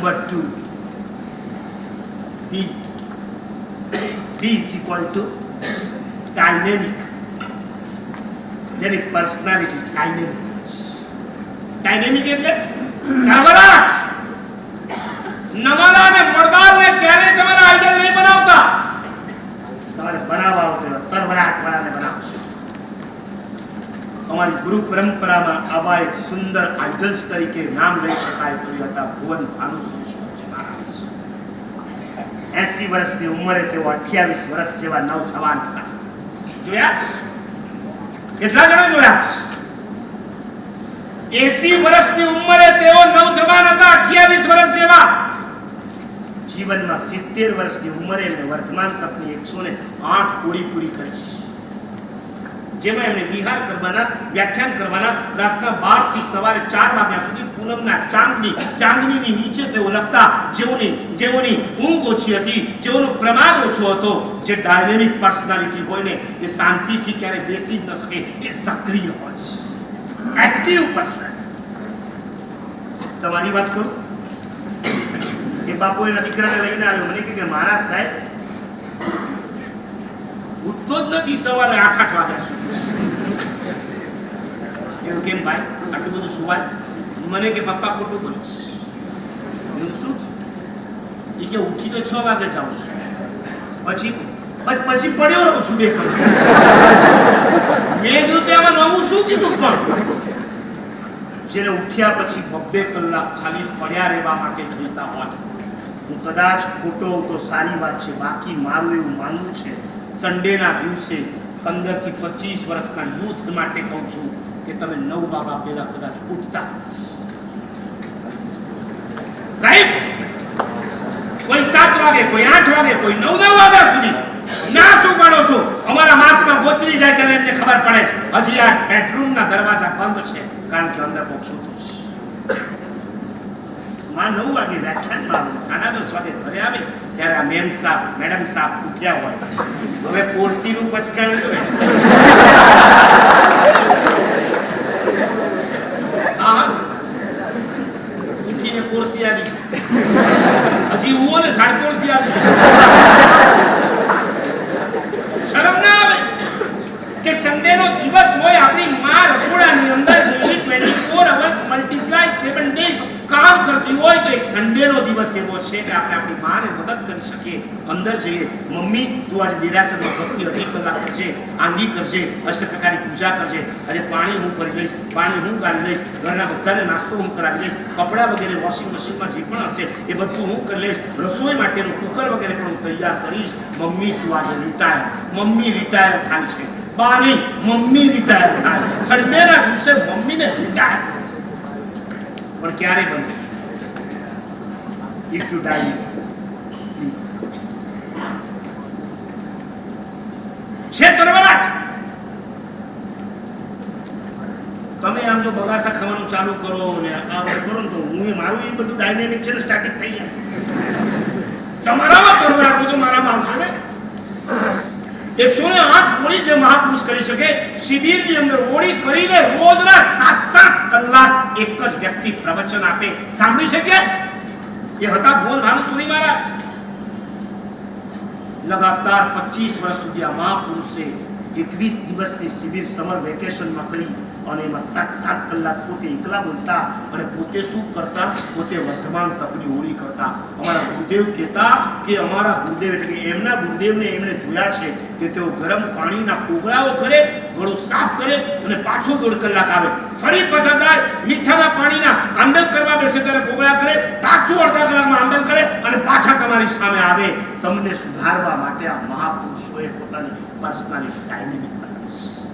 Number 2 D is equal to dynamic. જેની personality dynamic એટલે ધરવરાટ. નમાલા અને મર્દાલને ક્યારે તમારા આઈડલ નહીં બનાવતા, તમારે બનાવવા હોય તરવરાટ વાળાને બનાવશો. અમારી ગુરુ પરંપરામાં આવા એક સુંદર આઈડલ્સ તરીકે નામ લઈ શકાય તો એ હતા ભુવન ભાનુસુરેશ્વરજી મહારાજ. 80 વર્ષની ઉંમરે તેઓ 28 વર્ષ જેવા નવજવાન હતા. જોયા છે? કેટલા જણા જોયા છે? 80 વર્ષની ઉંમરે તેઓ નવજવાન હતા, 28 વર્ષ જેવા. જીવનમાં 70 વર્ષની ઉંમરે એમને વર્તમાન તકની 108 પૂરી કરી, જેમાં એમને વિહાર કરવાના, વ્યાખ્યાન કરવાના, રાતના 12 થી સવારે 4 વાગ્યા સુધી પૂનમના ચાંદનીની નીચે તેઓ લખતા. જેઓની ઊંઘ ઓછી હતી, જેઓનો પ્રમાદ ઓછો હતો, જે ડાયનેમિક પર્સનાલિટી હોય ને એ શાંતિથી ક્યારે બેસી જ ન શકે, એ સક્રિય હોય છે, એક્ટિવ પર્સન. તમારી વાત કરું, એ બાપુ એના દીકરાને લઈને આવ્યો, મને કે મહારાજ સાહેબ ઉઠતો જ નથી સવારે 8 વાગ્યા સુધી. એવું કેમ ભાઈ, આટલું બધું સુવાય? મને કે પપ્પા ખોટું બોલીશ. શું? એ કે ઉઠી તો 6 વાગે જાઉં છું, પછી પડ્યો રહું છું 2 કલાક. મેં કીધું તેમાં નવું શું કીધું? પણ જેને ઉઠ્યા પછી 2 કલાક ખાલી પડ્યા રહેવા માટે જોઈતા હોય, હું કદાચ ખોટો હોઉં તો સારી વાત છે, બાકી મારું એવું માનવું છે સન્ડેના દિવસે 15 થી 25 વર્ષના યુથ માટે કહું છું કે તમે 9 વાગ્યા પહેલા કદાચ ઉઠતા રાઈટ. કોઈ 7 વાગે, કોઈ 8 વાગે, કોઈ 9 વાગ્યા સુધી ના શું પાડો છો? અમારા માથમાં ગોચરી જાય ત્યારે એમને ખબર પડે હજી આ બેડરૂમના દરવાજા બંધ છે, કારણ કે અંદર કોક સૂતું છે. 9 વાગે વ્યાખ્યાનમાં આવે, 10:30 વાગે ઘરે આવે ત્યારે આ મેડમ સાહેબ ઉઠ્યા હોય. હવે પોરસીનું પચકાણ લો. ઉઠીને પોરસી આવી છે, હજી હું ને 4:30 પોરસી આવી છે. શરમ ના આવે કે સન્ડેનો દિવસ હોય, આપણી માં રસોડાની અંદર 24 અવર્સ મલ્ટીપ્લાય 7 ડેઝ કામ કરતી હોય તો એક સન્ડેનો દિવસ એવો છે કે આપણે આપણી માને મદદ કરી શકીએ. અંદર જઈએ, મમ્મી તું આજે દેરાસરમાં ભક્તિ 2.5 કલાક કરજે, આંગી કરજે, અષ્ટપ્રકારની પૂજા કરજે, આજે પાણી હું કરી લઈશ, પાણી હું કાઢી લઈશ, ઘરના બધાને નાસ્તો હું કરાવી લઈશ, કપડાં વગેરે વોશિંગ મશીનમાં જે પણ હશે એ બધું હું કરી લઈશ, રસોઈ માટેનું કુકર વગેરે પણ હું તૈયાર કરીશ. મમ્મી તું આજે રિટાયર. મમ્મી રિટાયર થાય છે, બા નહીં, મમ્મી રિટાયર થાય. સન્ડેના દિવસે મમ્મીને રિટાયર. પણ ક્યારે બને? If you die please. છે તરવરાટ. તમે આમ જો બગાસા ખાવાનું ચાલુ કરો ને આ કરો ને તો હું મારું એ બધું ડાયનેમિક છે ને સ્ટેટિક થઈ જાય. તમારામાં તરવરાટ હોય તો મારામાં આવશે ને. 108 ઓળી જે મહાપુરુષ કરી શકે, શિબિરની અંદર ઓળી કરીને રોજના 7-7 કલાક એક જ વ્યક્તિ પ્રવચન આપે, સાંભળી શકે એ હતા ભુવન ભાનુસુરી મહારાજ. લગાતાર 25 વર્ષ સુધી આ મહાપુરુષે 21 દિવસની શિબિર સમર વેકેશનમાં કરી અને એમાં 7-7 કલાક પોતે એકલા બોલતા અને પોતે શું કરતા? પોતે વર્તમાન તપની ઓળી કરતા. અમારા ગુરુદેવ કહેતા કે અમારા ગુરુદેવ એટલે કે એમના ગુરુદેવને એમણે જોયા છે કે તેઓ ગરમ પાણીના કોગળાઓ કરે, ગળું સાફ કરે અને પાછો 1.5 કલાક આવે, ફરી પાછા જાય, મીઠાના પાણીના આંબેલ કરવા બેસે ત્યારે કોગળા કરે, પાછું અડધા કલાકમાં આંબેલ કરે અને પાછા તમારી સામે આવે. તમને સુધારવા માટે આ મહાપુરુષોએ પોતાની પર્સનાલિટી ડાયનેમિક બનાવી.